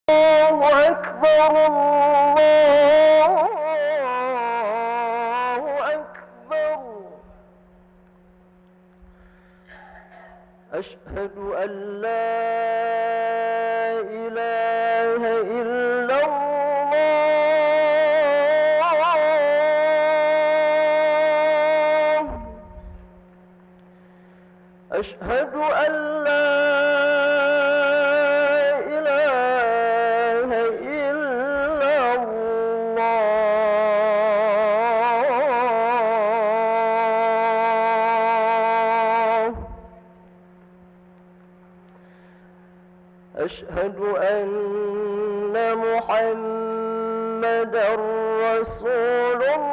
أكبر الله أكبر. أشهد أن لا إله إلا الله. أشهد أن لا إله إلا الله. أشهد أن محمدًا رسول الله.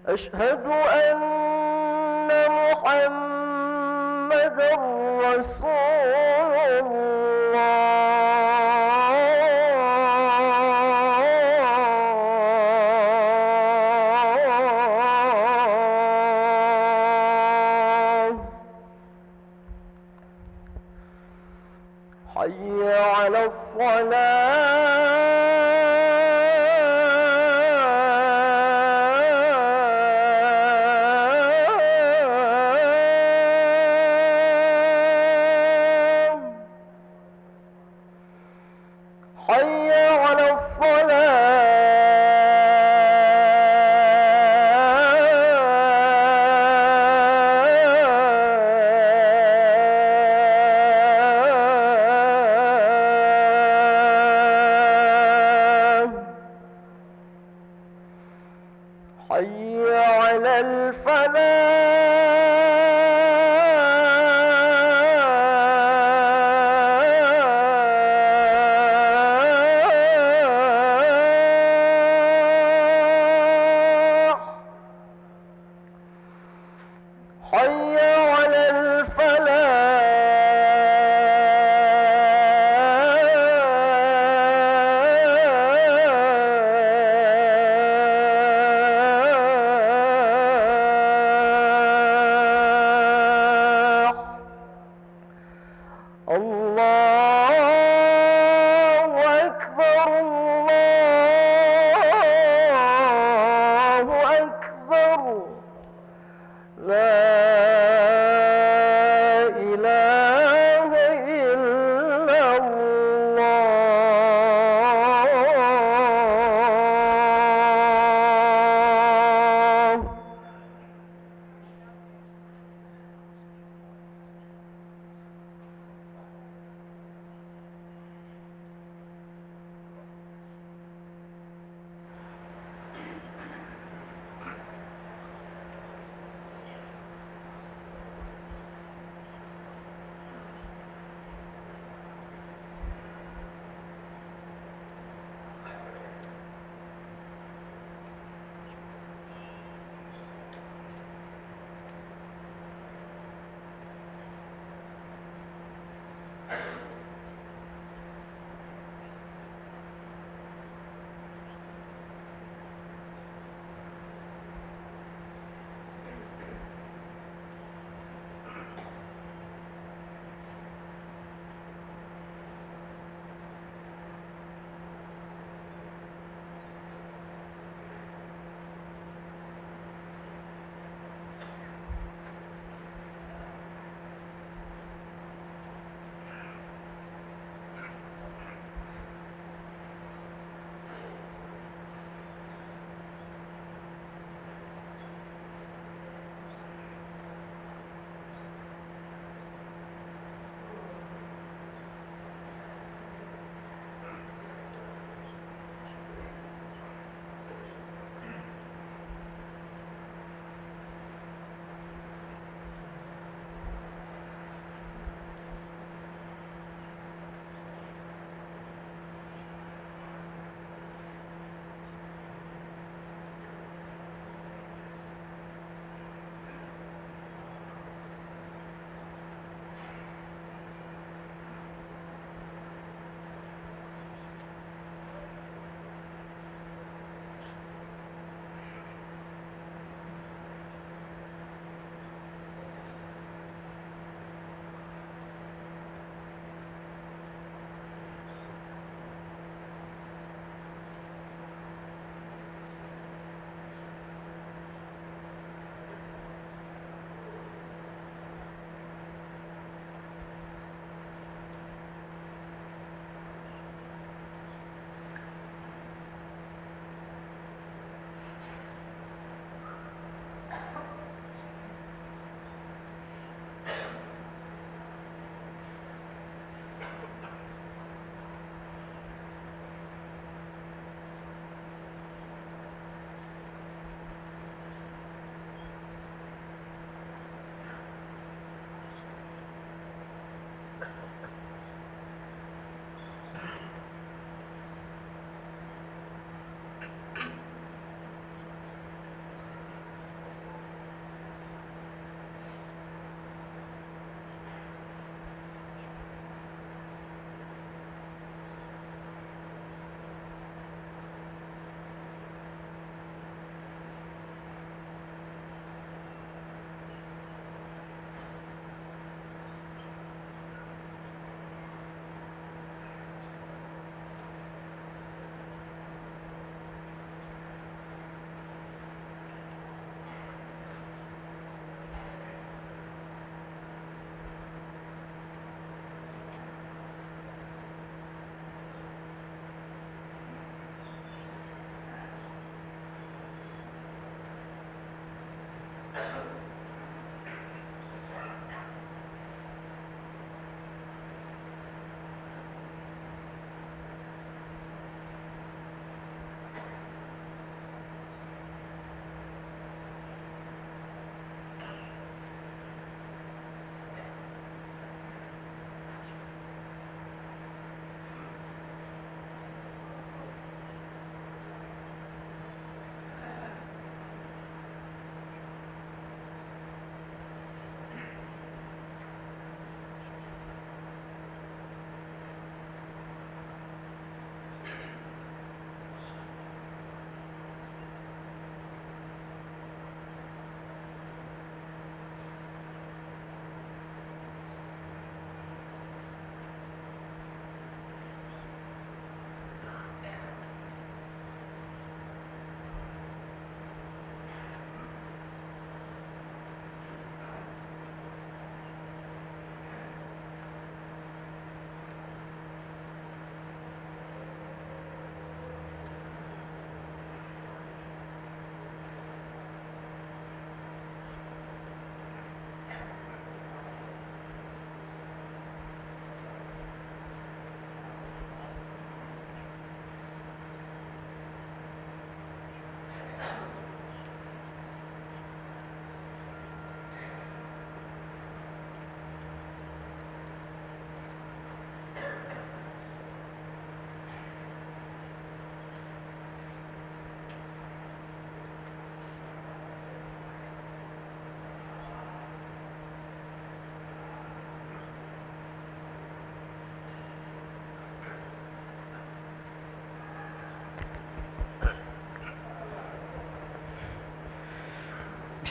أشهد أن محمدًا رسول الله. حي على الصلاة. حي على الصلاة. حي على الفلاح. حي على الفلاح. الله أكبر الله أكبر. لا إله إلا الله.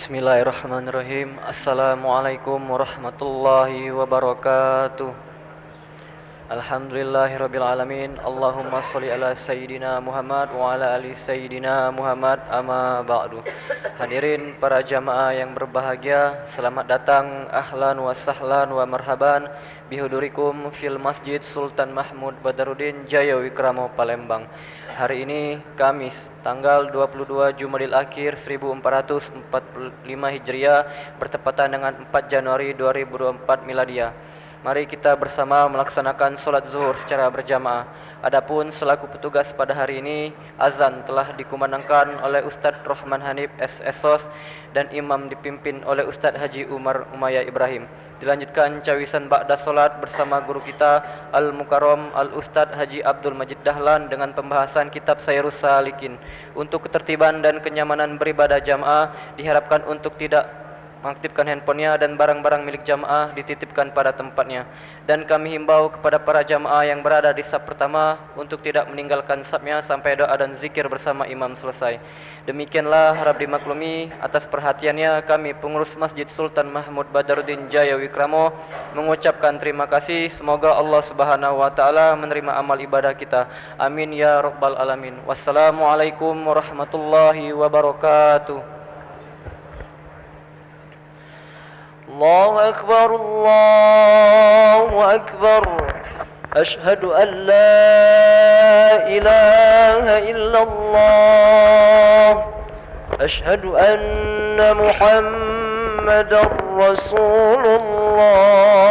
Bismillahirrahmanirrahim. Assalamualaikum warahmatullahi wabarakatuh. Alhamdulillahirabbil alamin. Allahumma shalli ala sayyidina Muhammad wa ala ali sayyidina Muhammad, amma ba'du. Hadirin para jamaah yang berbahagia, selamat datang, ahlan wa sahlan wa marhaban bihudurikum fil Masjid Sultan Mahmud Badaruddin Jaya Wikramo Palembang. Hari ini Kamis tanggal 22 Jumadil Akhir 1445 Hijriah bertepatan dengan 4 Januari 2024 Miladiah. Mari kita bersama melaksanakan solat zuhur secara berjamaah. Adapun selaku petugas pada hari ini, azan telah dikumandangkan oleh Ustadz Rohman Hanif SSOS dan imam dipimpin oleh Ustadz Haji Umar Umayyah Ibrahim. Dilanjutkan cawisan ba'da solat bersama guru kita Al-Mukarram Al-Ustadz Haji Abdul Majid Dahlan dengan pembahasan kitab Sayrus Salikin. Untuk ketertiban dan kenyamanan beribadah jamaah diharapkan untuk tidak mengaktifkan handphonenya dan barang-barang milik jamaah dititipkan pada tempatnya. Dan kami himbau kepada para jamaah yang berada di saf pertama untuk tidak meninggalkan safnya sampai doa dan zikir bersama imam selesai. Demikianlah harap dimaklumi. Atas perhatiannya kami pengurus Masjid Sultan Mahmud Badaruddin Jaya Wikramo mengucapkan terima kasih. Semoga Allah Subhanahu wa taala menerima amal ibadah kita. Amin ya rabbal alamin. Wassalamualaikum warahmatullahi wabarakatuh. الله أكبر الله أكبر أشهد أن لا إله إلا الله أشهد أن محمدا رسول الله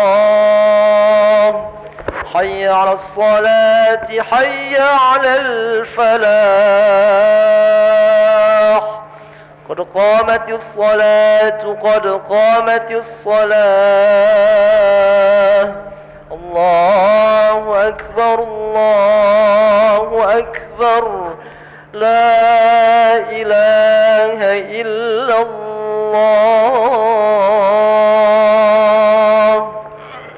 حي على الصلاة حي على الفلاح قد قامت الصلاة قد قامت الصلاة الله أكبر الله أكبر لا إله إلا الله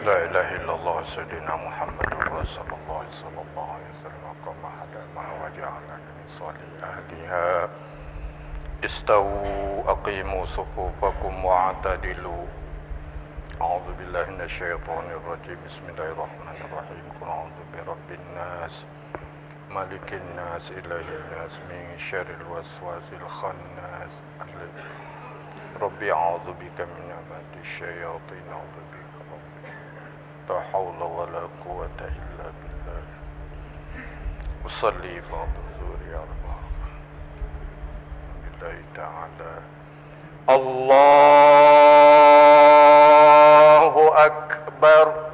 لا إله إلا الله سيدنا محمد رسول الله صلى الله عليه وسلم كما هدانا وجعلنا من صالح أهلها استووا أقيموا صفوفكم واعتدلوا أعوذ بالله من الشيطان الرجيم بسم الله الرحمن الرحيم قل أعوذ برب الناس ملك الناس إله الناس من شر الوسواس الخناس ربي أعوذ بك من همزات الشياطين أعوذ بك ربي لا حول ولا قوة إلا بالله أصلي فرض الظهر يا رب تعالى الله أكبر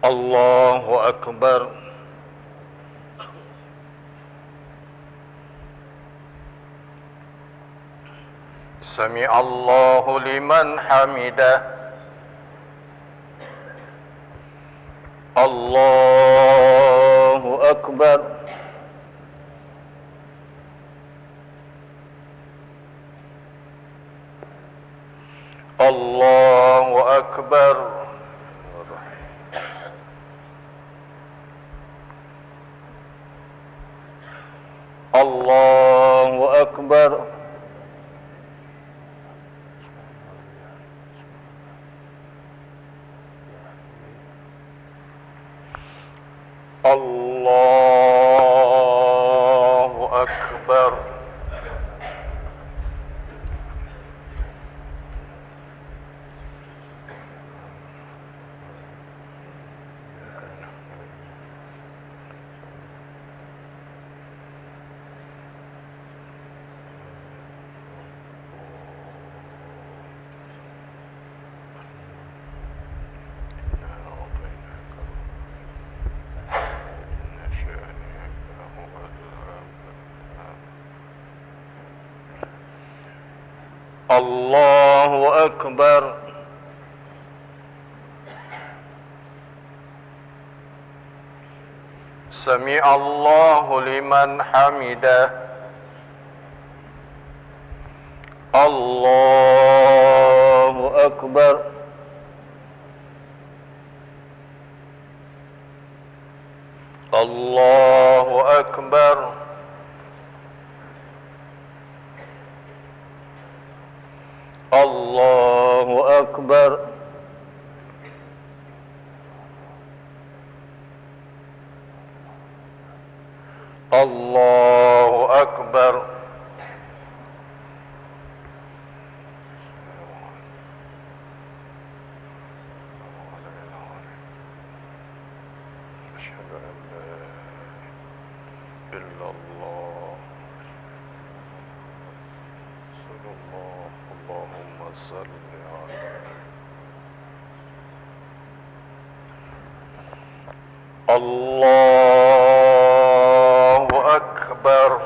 الله أكبر سمع الله لمن حمده الله أكبر الله أكبر الله أكبر الله أكبر الله أكبر سمع الله لمن حمده الله أكبر الله أكبر الله أكبر الله أكبر أشهد أن لا إله إلا الله صلى الله اللهم صل على الله أكبر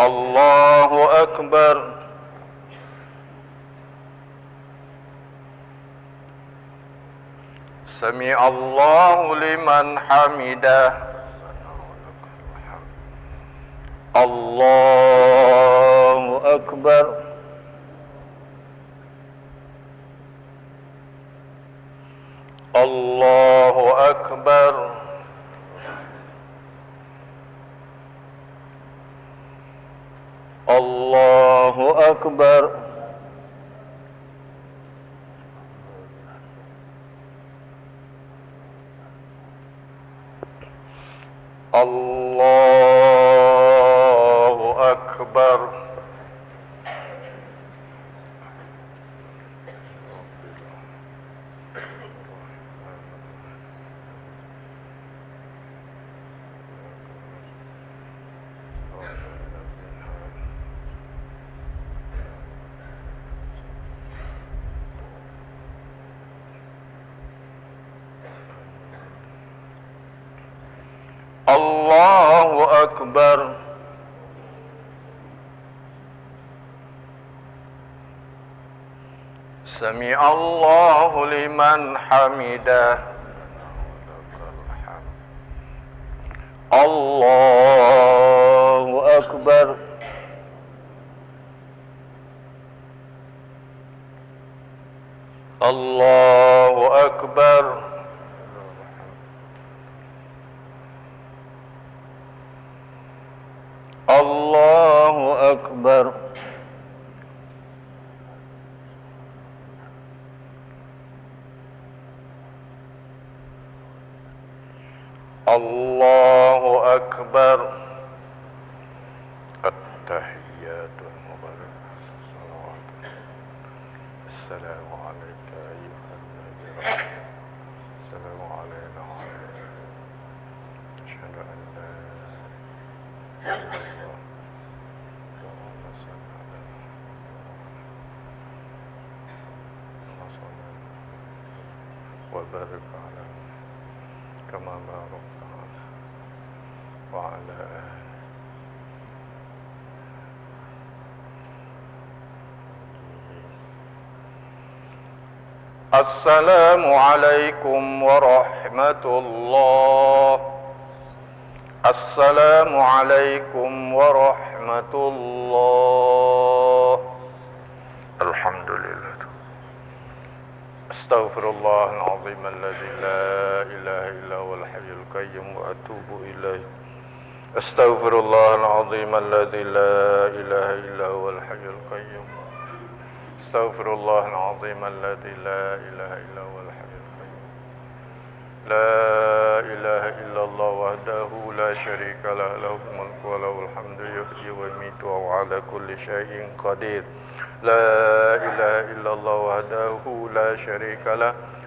الله أكبر سمع الله لمن حمده الله أكبر الله أكبر الله أكبر الله أكبر الله أكبر سمع الله لمن حمده الله أكبر الله أكبر الله أكبر الله أكبر التحيات المباركة الصلوات السلام عليك أيها النبي السلام علينا أشهد أن لا إله إلا الله اللهم صل على محمد وبارك على كما باركت على وعلى آله السلام عليكم ورحمة الله السلام عليكم ورحمة الله الحمد لله أستغفر الله العظيم الذي لا إله إلا هو الحي القيوم وأتوب إليه أستغفر الله العظيم الذي لا إله إلا هو الحي القيوم أستغفر الله العظيم الذي لا إله إلا هو الحي القيوم لا إله إلا الله وحده لا شريك له له الملك وله الحمد يحيي ويميت وهو على كل شيء قدير لا إله إلا الله وحده لا شريك له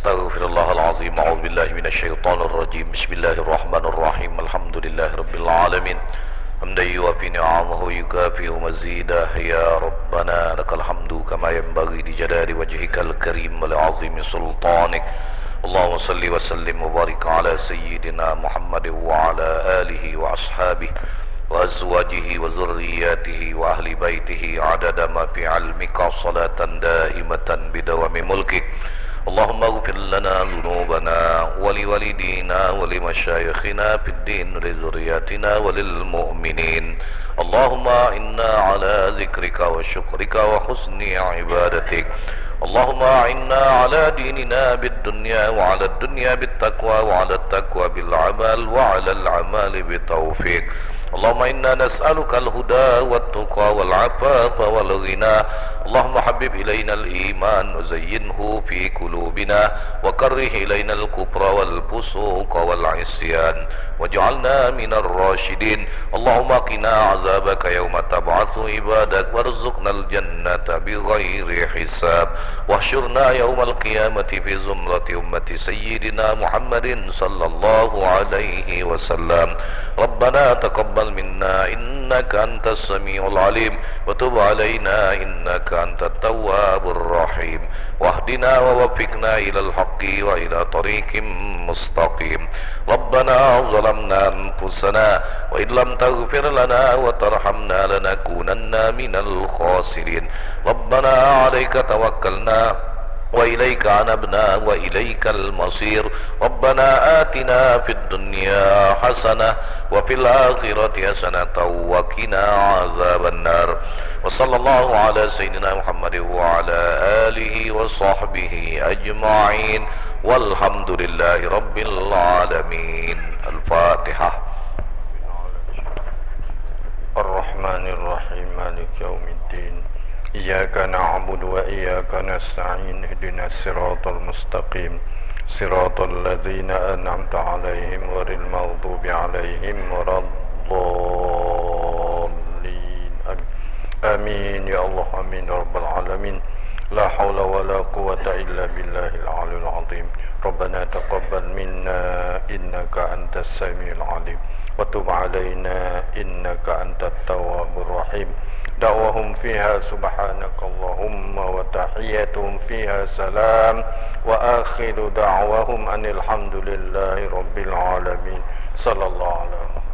Astaghfirullah al-azim. A'udzu billahi minasyaitonir rajim. Bismillahirrahmanirrahim. Alhamdulillahi rabbil alamin. Hamdan yuwafi ni'amahu yukafi'u mazidah. Ya Rabbana lakal hamdu kama yanbaghi li jalali wajhikal karim wa li'azimi sultanik. Allahumma salli wa sallim wa barik ala sayyidina Muhammad wa ala alihi wa ashabihi wa azwajihi wa zurriyyatihi wa ahli baitihi adada ma fi 'ilmika salatan daimatan bidawami mulkik. اللهم اغفر لنا ذنوبنا ولوالدينا ولمشايخنا في الدين ولذرياتنا وللمؤمنين. اللهم إنا على ذكرك وشكرك وحسن عبادتك. اللهم أعنا على ديننا بالدنيا وعلى الدنيا بالتقوى وعلى التقوى بالعمل وعلى العمل بالتوفيق. اللهم إنا نسألك الهدى والتقى والعفاف والغنى. اللهم حبب إلينا الإيمان وزينه في قلوبنا وكره إلينا الكفر والفسوق والعصيان واجعلنا من الراشدين. اللهم قنا عذابك يوم تبعث عبادك وارزقنا الجنة بغير حساب واحشرنا يوم القيامة في زمرة أمة سيدنا محمد صلى الله عليه وسلم. ربنا تقبل منا إنك أنت السميع العليم وتب علينا إنك أنت التواب الرحيم واهدنا ووفقنا إلى الحق وإلى طريق مستقيم. ربنا ظلمنا أنفسنا وإن لم تغفر لنا وترحمنا لنكونن من الخاسرين. ربنا عليك توكلنا وإليك عنبنا وإليك المصير. ربنا آتنا في الدنيا حسنة وفي الآخرة حسنة وقنا عذاب النار. وصلى الله على سيدنا محمد وعلى آله وصحبه أجمعين والحمد لله رب العالمين. الفاتحة. الرحمن الرحيم مالك يوم الدين. إياك نعبد وإياك نستعين. اهدنا الصراط المستقيم صراط الذين أنعمت عليهم غير المغضوب عليهم ولا الضالين. آمين يا الله آمين يا رب العالمين. لا حول ولا قوة إلا بالله العلي العظيم. ربنا تقبل منا إنك أنت السميع العليم وتب علينا إنك أنت التواب الرحيم. دعوهم فيها سبحانك اللهم وتحيتهم فيها سلام وآخر دعوهم أن الحمد لله رب العالمين. صلى الله عليه وسلم.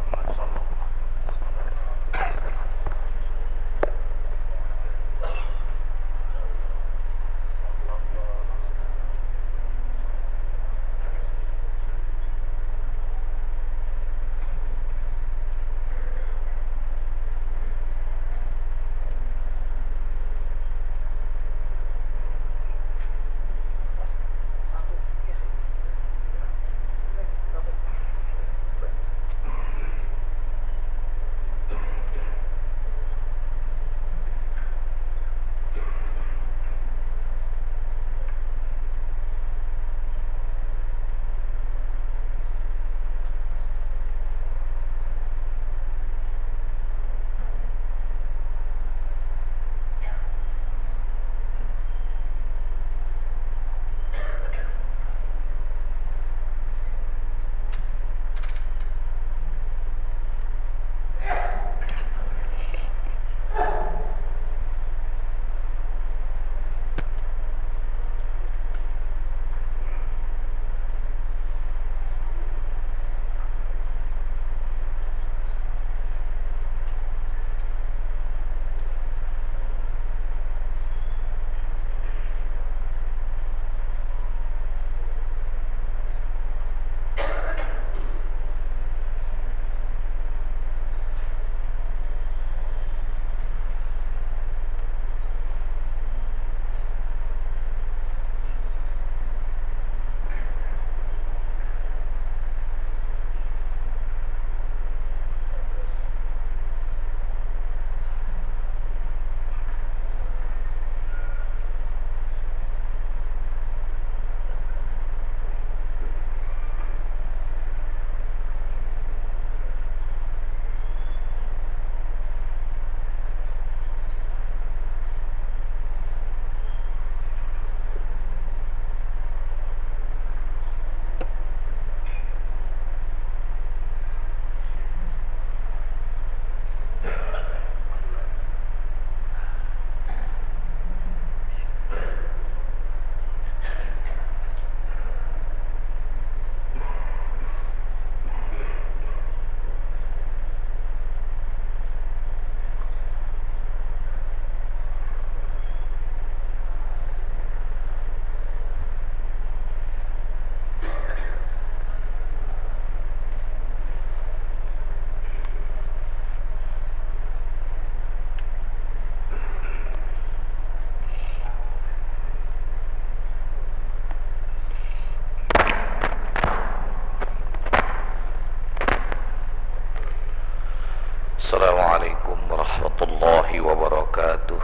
Assalamualaikum warahmatullahi wabarakatuh.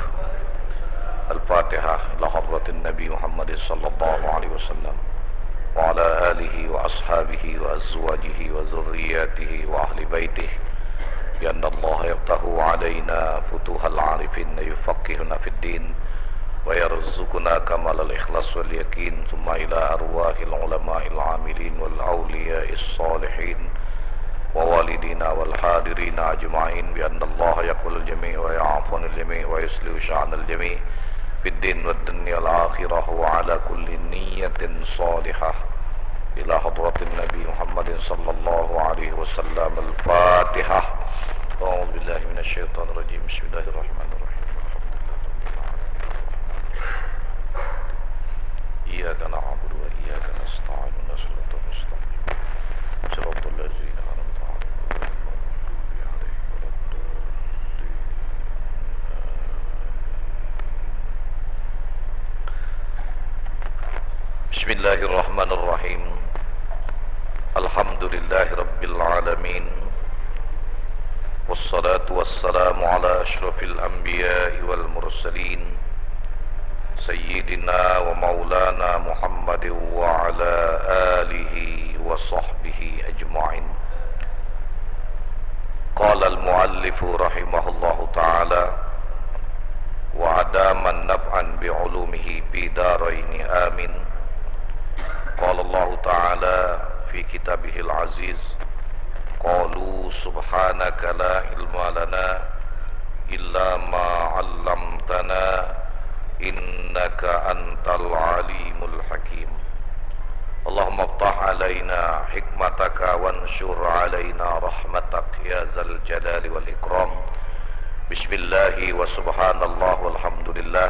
Al-Fatihah ila hadratin Nabi Muhammad sallallahu alaihi wasallam wa ala alihi wa ashabihi wa azwajihi wa zurriyatihi wa ahli baitihi. Ya Allah yaftahu alaina futuhal arifin yufaqqihuna fid din wa yarzuquna kamalal ikhlas wal yakin thumma ila arwahil ulama'il amilin wal awliya'is salihin ووالدينا والحاضرين أجمعين بأن الله يقبل الجميع ويعفو عن الجميع ويصلح شأن الجميع في الدين والدنيا الآخرة وعلى كل نية صالحة إلى حضرة النبي محمد صلى الله عليه وسلم. الفاتحة. أعوذ بالله من الشيطان الرجيم. بسم الله الرحمن الرحيم. إياك نعبد وإياك نستعين صراط المستقيم صراط الذين Bismillahirrahmanirrahim. Alhamdulillahi Rabbil Alamin. Wassalatu wassalamu ala ashrafil anbiya'i wal mursalin Sayyidina wa maulana Muhammadin wa ala alihi wa sahbihi ajma'in. Qala al-muallifu rahimahullahu ta'ala wa adaman naf'an bi'ulumihi bidaraini amin. Qala Allah Ta'ala fi kitabihil aziz qalu subhanaka la ilma lana illa ma 'allamtana innaka antal alimul hakim. Allahumma iftah alaina hikmataka wanshur alaina rahmatak ya zal jalali wal ikram. Bismillahi wa subhanallah walhamdulillah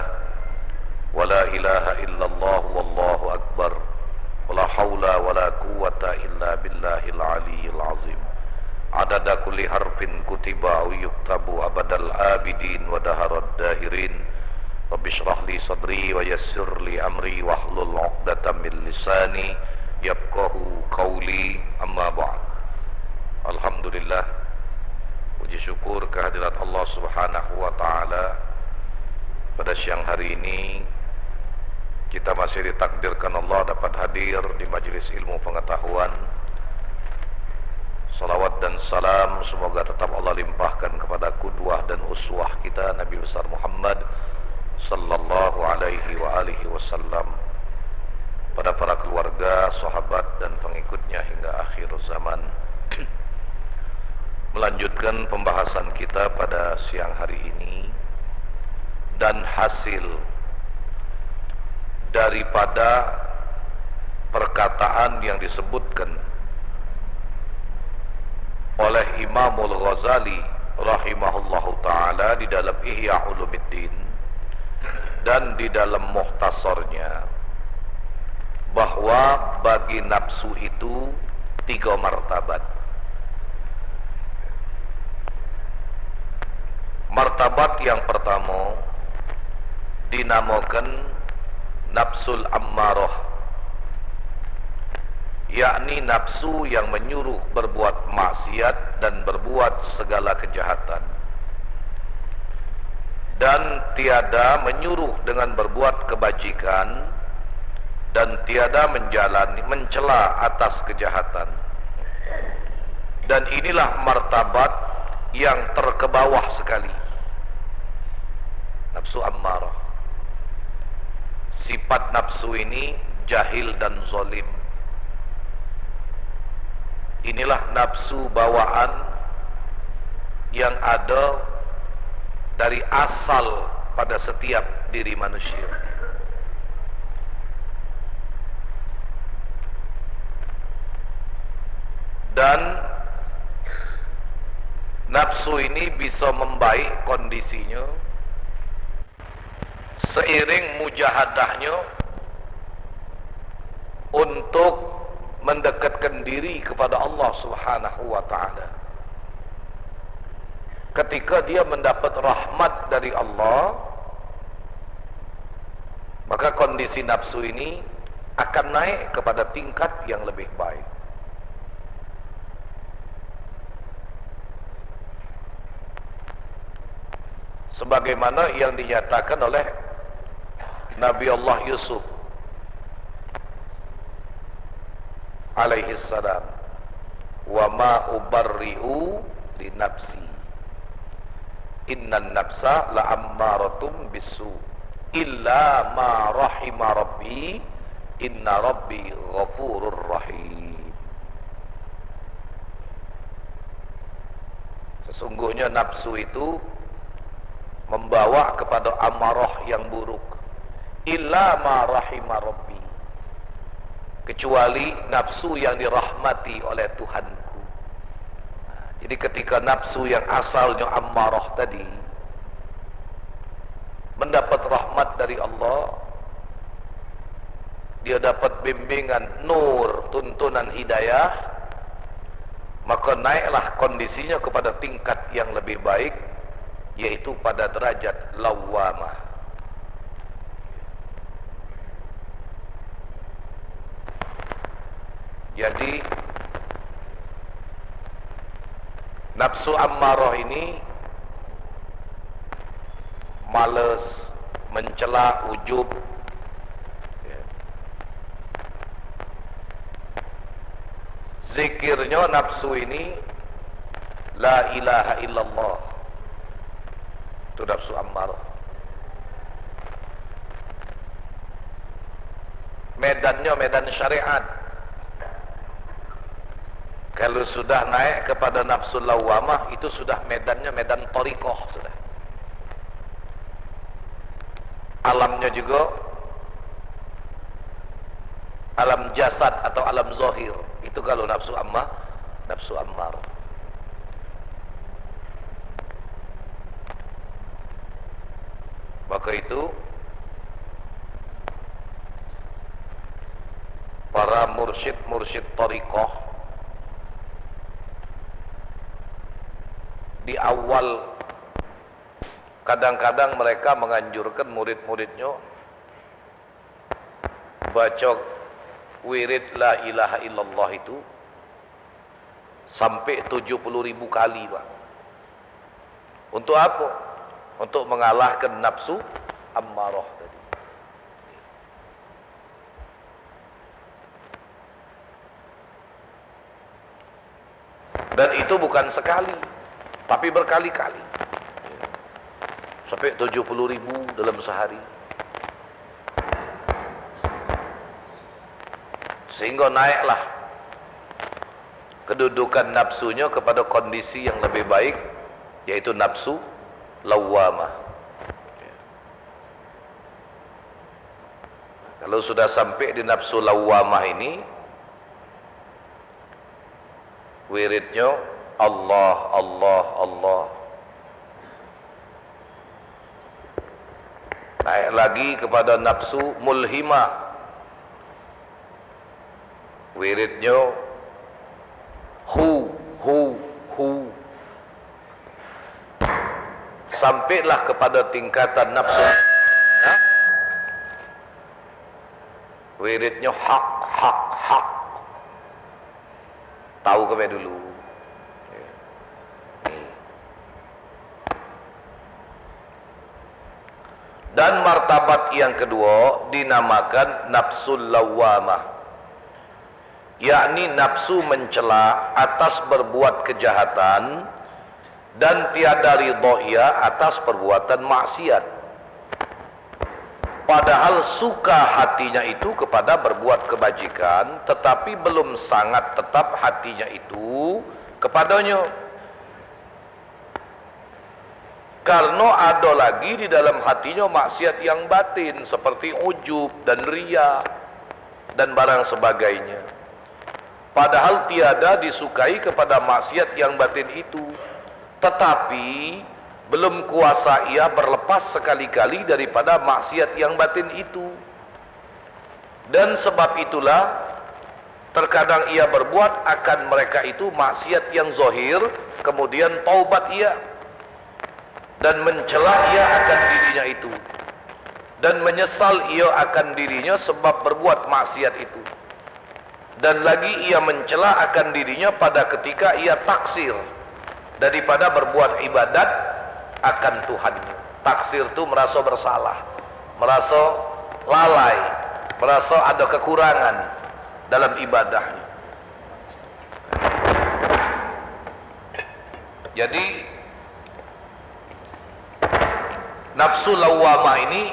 wa la ilaha illallah wallahu akbar. Wala haula wala quwwata illa billahil aliyyil azim. Adada kulli harfin kutiba aw yuktabu abadal abidin wa daharad dahirin. Rabbi shrah li sadri wa yassir li amri wahlul 'uqdatam min lisani yafqahu qawli. Amma ba'd. Alhamdulillah, puji syukur kehadirat Allah Subhanahu wa taala. Pada siang hari ini kita masih ditakdirkan Allah dapat hadir di majelis ilmu pengetahuan. Salawat dan salam semoga tetap Allah limpahkan kepada qudwah dan uswah kita Nabi besar Muhammad sallallahu alaihi wa alihi wasallam, pada para keluarga, sahabat dan pengikutnya hingga akhir zaman. Melanjutkan pembahasan kita pada siang hari ini dan hasil daripada perkataan yang disebutkan oleh Imamul Ghazali rahimahullahu ta'ala di dalam Ihya Ulumuddin dan di dalam Mukhtasarnya, bahwa bagi nafsu itu 3 martabat. Martabat yang pertama dinamakan nafsul ammarah, yakni nafsu yang menyuruh berbuat maksiat dan berbuat segala kejahatan, dan tiada menyuruh dengan berbuat kebajikan, dan tiada mencela atas kejahatan. Dan inilah martabat yang terkebawah sekali, nafsu ammarah. Sifat nafsu ini jahil dan zalim. Inilah nafsu bawaan yang ada dari asal pada setiap diri manusia. Dan nafsu ini bisa membaik kondisinya seiring mujahadahnya untuk mendekatkan diri kepada Allah Subhanahu wa ta'ala. Ketika dia mendapat rahmat dari Allah, maka kondisi nafsu ini akan naik kepada tingkat yang lebih baik. sebagaimana yang dinyatakan oleh Nabi Allah Yusuf alaihi salam, wa ma ubarri'u li nafsi innan nafsa la'ammaratum bisu illa ma rahima rabbi inna rabbi ghafurur rahim. Sesungguhnya nafsu itu membawa kepada amarah yang buruk, illa ma rahima rabbi, kecuali nafsu yang dirahmati oleh Tuhanku. Jadi ketika nafsu yang asalnya amarah tadi mendapat rahmat dari Allah, dia dapat bimbingan nur, tuntunan hidayah, maka naiklah kondisinya kepada tingkat yang lebih baik, yaitu pada derajat lawwamah. Jadi nafsu ammarah ini malas, mencela, ujub, zikirnya nafsu ini la ilaha illallah, itu nafsu ammarah. Medannya medan syariat. Kalau sudah naik kepada nafsu lawamah, itu sudah medannya medan thariqah sudah. Alamnya juga alam jasad atau alam zahir. Itu kalau nafsu ammar. Maka itu para mursyid thariqah di awal kadang-kadang mereka menganjurkan murid-muridnya baca wirid la ilaha illallah itu sampai 70.000 kali, Pak. Untuk apa? Untuk mengalahkan nafsu ammarah tadi. Dan itu bukan sekali, tapi berkali-kali, sampai 70.000 dalam sehari. Sehingga naiklah kedudukan nafsunya kepada kondisi yang lebih baik, yaitu nafsu lawwamah. Kalau sudah sampai di nafsu lawwamah ini, wiridnya Allah, Allah, Allah. Naik lagi kepada nafsu mulhimah, wiridnya hu. Sampailah kepada tingkatan nafsu, wiridnya hak. Tahu ke dulu. Dan martabat yang kedua dinamakan nafsul lawwamah, yakni nafsu mencela atas berbuat kejahatan dan tiada ridha ia atas perbuatan maksiat, padahal suka hatinya itu kepada berbuat kebajikan, tetapi belum sangat tetap hatinya itu kepadanya, karena ada lagi di dalam hatinya maksiat yang batin seperti ujub dan riya dan barang sebagainya. Padahal tiada disukai kepada maksiat yang batin itu, tetapi belum kuasa ia berlepas sekali-kali daripada maksiat yang batin itu. Dan sebab itulah terkadang ia berbuat akan mereka itu maksiat yang zahir, kemudian taubat ia dan mencela ia akan dirinya itu, dan menyesal ia akan dirinya sebab berbuat maksiat itu, dan lagi ia mencela akan dirinya pada ketika ia taksir daripada berbuat ibadat akan Tuhannya. taksir itu merasa bersalah, merasa lalai, merasa ada kekurangan dalam ibadahnya. Jadi nafsu lawwamah ini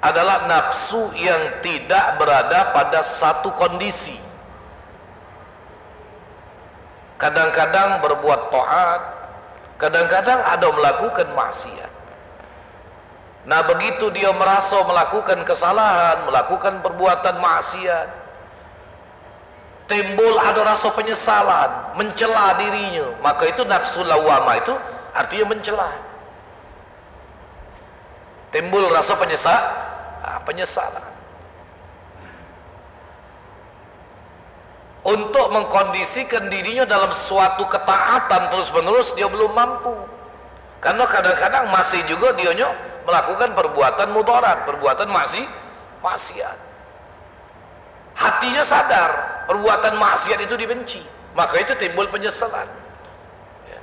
adalah nafsu yang tidak berada pada satu kondisi. Kadang-kadang berbuat taat, kadang-kadang ada melakukan maksiat. Nah, begitu dia merasa melakukan kesalahan, melakukan perbuatan maksiat, timbul ada rasa penyesalan, mencela dirinya, maka itu nafsu lawwamah, itu artinya mencela. Timbul rasa penyesalan. Untuk mengkondisikan dirinya dalam suatu ketaatan terus-menerus dia belum mampu. Karena kadang-kadang masih juga dianya melakukan perbuatan mudarat, perbuatan maksiat. Hatinya sadar perbuatan maksiat itu dibenci, maka itu timbul penyesalan. Ya.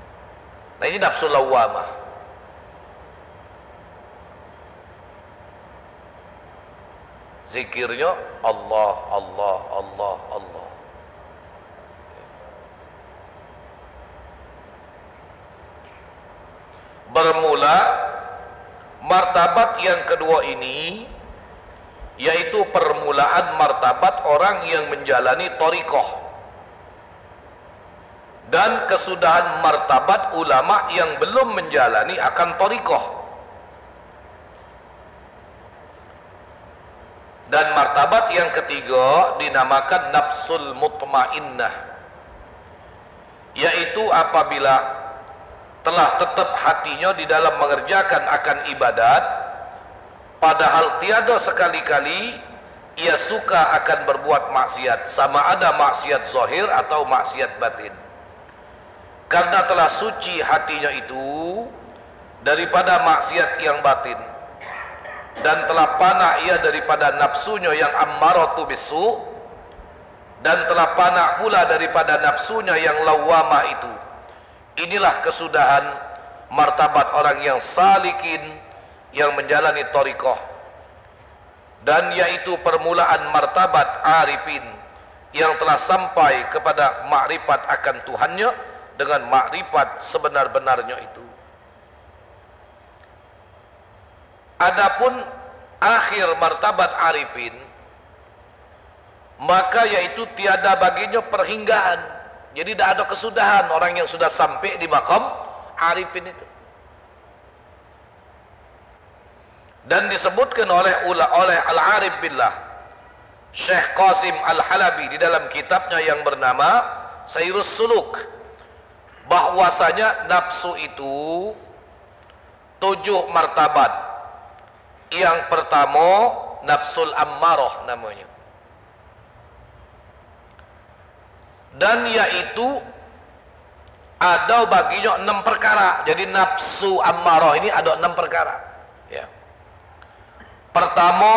Nah, ini nafsu lawwamah. Zikirnya Allah, Allah, Allah, Allah. Bermula martabat yang kedua ini, yaitu permulaan martabat orang yang menjalani thariqah, dan kesudahan martabat ulama yang belum menjalani akan thariqah. Dan martabat yang ketiga dinamakan nafsul mutmainnah, yaitu apabila telah tetap hatinya di dalam mengerjakan akan ibadat, padahal tiada sekali-kali ia suka akan berbuat maksiat, sama ada maksiat zahir atau maksiat batin. Karena telah suci hatinya itu daripada maksiat yang batin, dan telah panah ia daripada nafsunya yang ammaratu bisu, dan telah panah pula daripada nafsunya yang lawwamah itu. Inilah kesudahan martabat orang yang salikin, yang menjalani thariqah, dan yaitu permulaan martabat arifin yang telah sampai kepada makrifat akan Tuhannya dengan makrifat sebenar-benarnya itu. Adapun akhir martabat arifin, maka yaitu tiada baginya perhinggaan. Jadi tidak ada kesudahan orang yang sudah sampai di makam arifin itu. Dan disebutkan oleh Al-Arif Billah Syekh Qasim Al-Halabi di dalam kitabnya yang bernama Sayrus Suluk, bahwasanya nafsu itu 7 martabat. Yang pertama nafsul ammarah namanya, dan yaitu ada baginya 6 perkara. Jadi nafsu ammarah ini ada 6 perkara, ya. Pertama,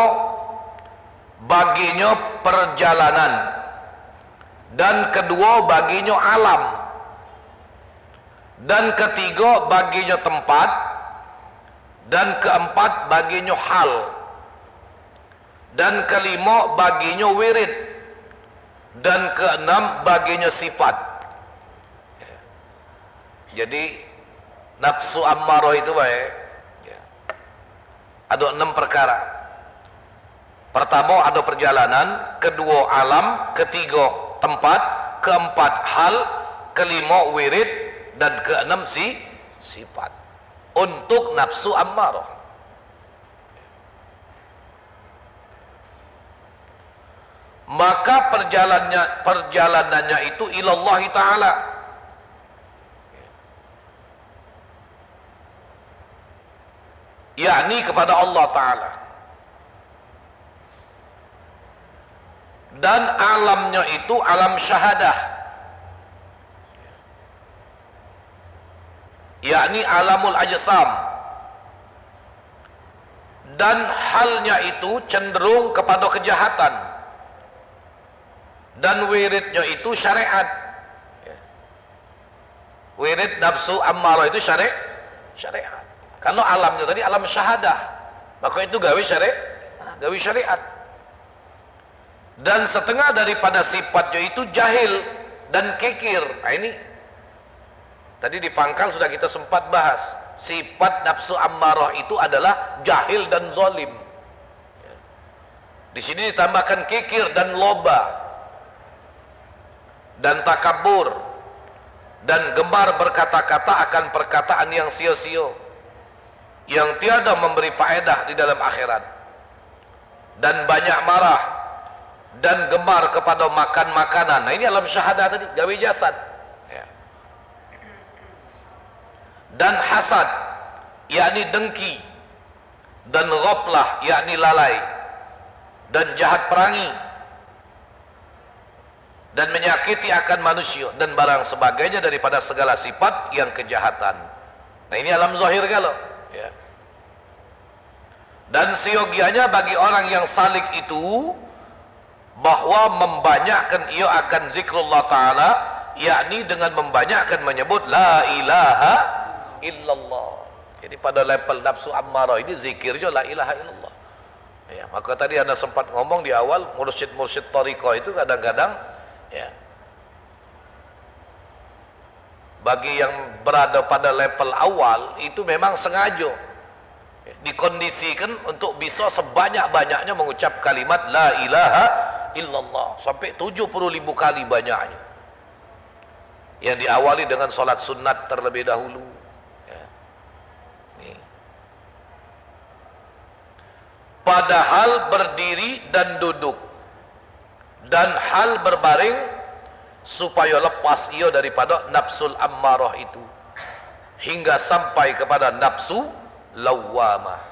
baginya perjalanan, dan kedua baginya alam, dan ketiga baginya tempat, dan keempat baginya hal, dan kelima baginya wirid, dan keenam baginya sifat. Jadi nafsu ammarah itu baik, ya, ada 6 perkara. Pertama ada perjalanan, kedua alam, ketiga tempat, keempat hal, kelima wirid, dan keenam sifat untuk nafsu ammarah. Maka perjalanannya itu ilallah ta'ala, yakni kepada Allah ta'ala. Dan alamnya itu alam syahadah, yakni alamul ajsam. Dan halnya itu cenderung kepada kejahatan. Dan wiridnya itu syariat. Wirid nafsu ammarah itu syariat. Karena alamnya tadi alam syahadah, maka itu gawe syariat. Dan setengah daripada sifatnya itu jahil dan kekir. Nah ini tadi di pangkal sudah kita sempat bahas. Sifat nafsu ammarah itu adalah jahil dan zalim. Di sini ditambahkan kikir dan loba dan takabur dan gemar berkata-kata akan perkataan yang sia-sia, yang tiada memberi faedah di dalam akhirat, dan banyak marah dan gemar kepada makan makanan. Nah ini alam syahadah tadi, gawe jasad. Dan hasad, yakni dengki, dan ghaflah, yakni lalai, dan jahat perangi, dan menyakiti akan manusia, dan barang sebagainya daripada segala sifat yang kejahatan. Nah ini alam zahir kalau ya. Dan seyogianya bagi orang yang salik itu bahwa membanyakkan ia akan zikrullah ta'ala, yakni dengan membanyakkan menyebut la ilaha illallah. Jadi pada level nafsu ammarah ini zikirnya la ilaha illallah. Ya, maka tadi Anda sempat ngomong di awal, mursyid-mursyid thariqah itu kadang-kadang ya, bagi yang berada pada level awal itu memang sengaja ya, dikondisikan untuk bisa sebanyak-banyaknya mengucap kalimat la ilaha illallah sampai 70.000 kali banyaknya, yang diawali dengan sholat sunat terlebih dahulu ya. Padahal berdiri dan duduk dan hal berbaring supaya lepas ia daripada nafsul ammarah itu hingga sampai kepada nafsu lawwamah.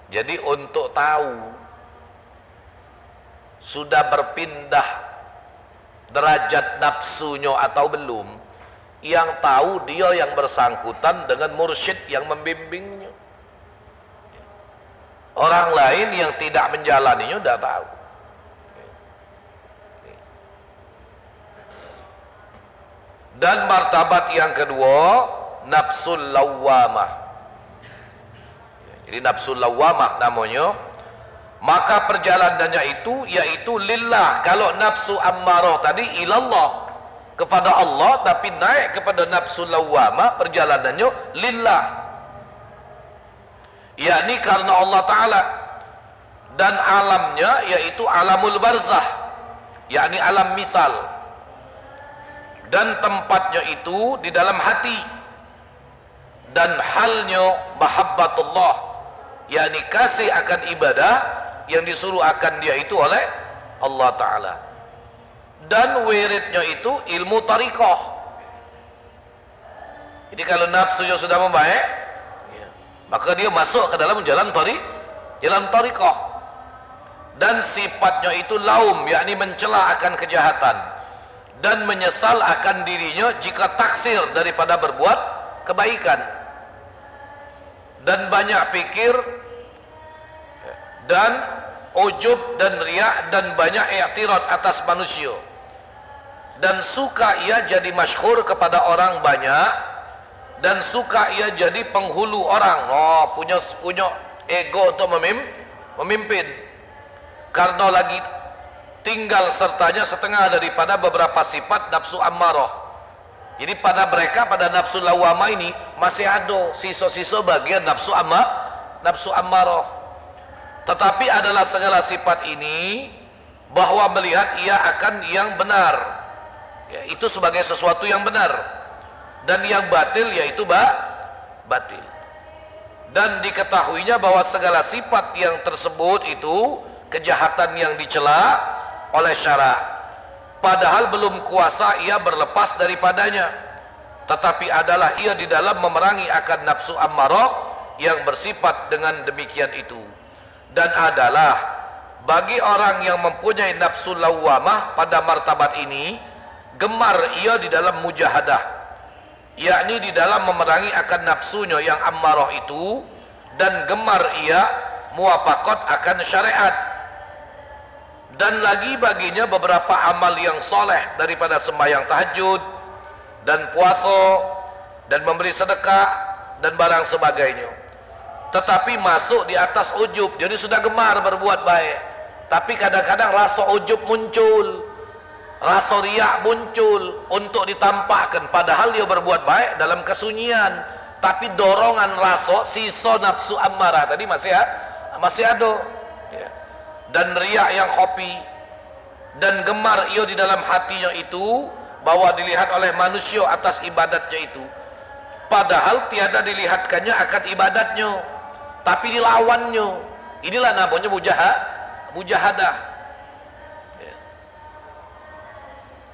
Jadi untuk tahu sudah berpindah derajat nafsunya atau belum, yang tahu dia yang bersangkutan dengan mursyid yang membimbingnya. Orang lain yang tidak menjalaninya tidak tahu. Dan martabat yang kedua, nafsul lawwamah. Jadi nafsul lawwamah namanya. Maka perjalanannya itu yaitu lillah. Kalau nafsu ammarah tadi ilallah, kepada Allah, tapi naik kepada nafsu lawwamah perjalanannya lillah, yakni karena Allah Ta'ala. Dan alamnya yaitu alamul barzah, yakni alam misal, dan tempatnya itu di dalam hati, dan halnya mahabbatullah, yakni kasih akan ibadah yang disuruh akan dia itu oleh Allah Ta'ala. Dan wiridnya itu ilmu tariqah. Jadi kalau nafsunya sudah membaik ya, maka dia masuk ke dalam jalan tariqah. Dan sifatnya itu laum, yakni mencela akan kejahatan dan menyesal akan dirinya jika taksir daripada berbuat kebaikan, dan banyak pikir dan ujub dan riak dan banyak i'tirad atas manusia, dan suka ia jadi masyhur kepada orang banyak, dan suka ia jadi penghulu orang. Punya ego untuk memimpin, karena lagi tinggal sertanya setengah daripada beberapa sifat nafsu ammarah. Jadi pada mereka, pada nafsu lawwamah ini masih ada sisa-sisa bagian nafsu ammarah. Tetapi adalah segala sifat ini bahwa melihat ia akan yang benar ya, itu sebagai sesuatu yang benar, dan yang batil yaitu batil. Dan diketahuinya bahwa segala sifat yang tersebut itu kejahatan yang dicela oleh syara', padahal belum kuasa ia berlepas daripadanya, tetapi adalah ia di dalam memerangi akan nafsu ammarah yang bersifat dengan demikian itu. Dan adalah bagi orang yang mempunyai nafsu lawwamah pada martabat ini, gemar ia di dalam mujahadah, yakni di dalam memerangi akan nafsunya yang ammarah itu, dan gemar ia muwafaqat akan syariat, Dan lagi baginya beberapa amal yang soleh daripada sembahyang tahajud dan puasa dan memberi sedekah dan barang sebagainya. Tetapi masuk di atas ujub, jadi sudah gemar berbuat baik, tapi kadang-kadang rasa ujub muncul, rasa riak muncul untuk ditampakkan, padahal dia berbuat baik dalam kesunyian, tapi dorongan rasa sisa nafsu ammarah tadi masih ada ya. Dan riak yang khafi dan gemar ia di dalam hatinya itu bahwa dilihat oleh manusia atas ibadatnya itu, padahal tiada dilihatkannya akan ibadatnya, tapi dilawannya. Inilah namanya mujahadah ya.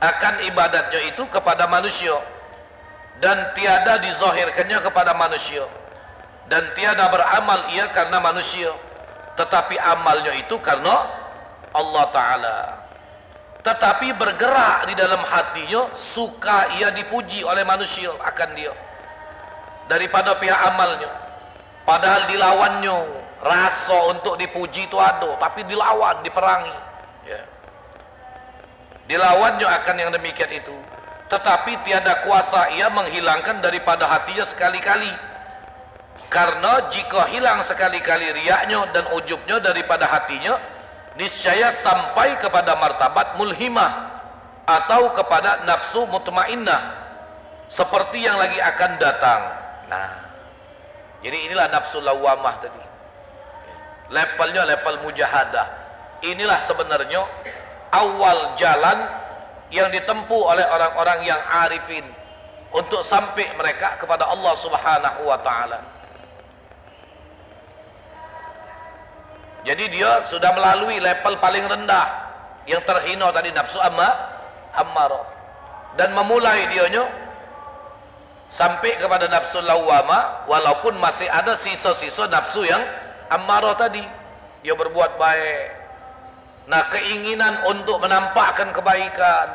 Akan ibadatnya itu kepada manusia, dan tiada dizahirkannya kepada manusia, dan tiada beramal ia karena manusia, tetapi amalnya itu karena Allah Ta'ala. Tetapi bergerak di dalam hatinya, suka ia dipuji oleh manusia akan dia daripada pihak amalnya, padahal dilawannya. Rasa untuk dipuji itu ada, tapi dilawan, diperangi ya. Dilawannya akan yang demikian itu, tetapi tiada kuasa ia menghilangkan daripada hatinya sekali-kali. Karena jika hilang sekali-kali riaknya dan ujubnya daripada hatinya, niscaya sampai kepada martabat mulhimah atau kepada nafsu mutmainnah seperti yang lagi akan datang. Nah, jadi inilah nafsu lawamah tadi, levelnya level mujahadah. Inilah sebenarnya awal jalan yang ditempuh oleh orang-orang yang arifin untuk sampai mereka kepada Allah Subhanahu wa Ta'ala. Jadi dia sudah melalui level paling rendah yang terhina tadi, nafsu ammarah, dan memulai dianya sampai kepada nafsu lawwamah, walaupun masih ada sisa-sisa nafsu yang ammarah tadi. Dia berbuat baik, nah keinginan untuk menampakkan kebaikan,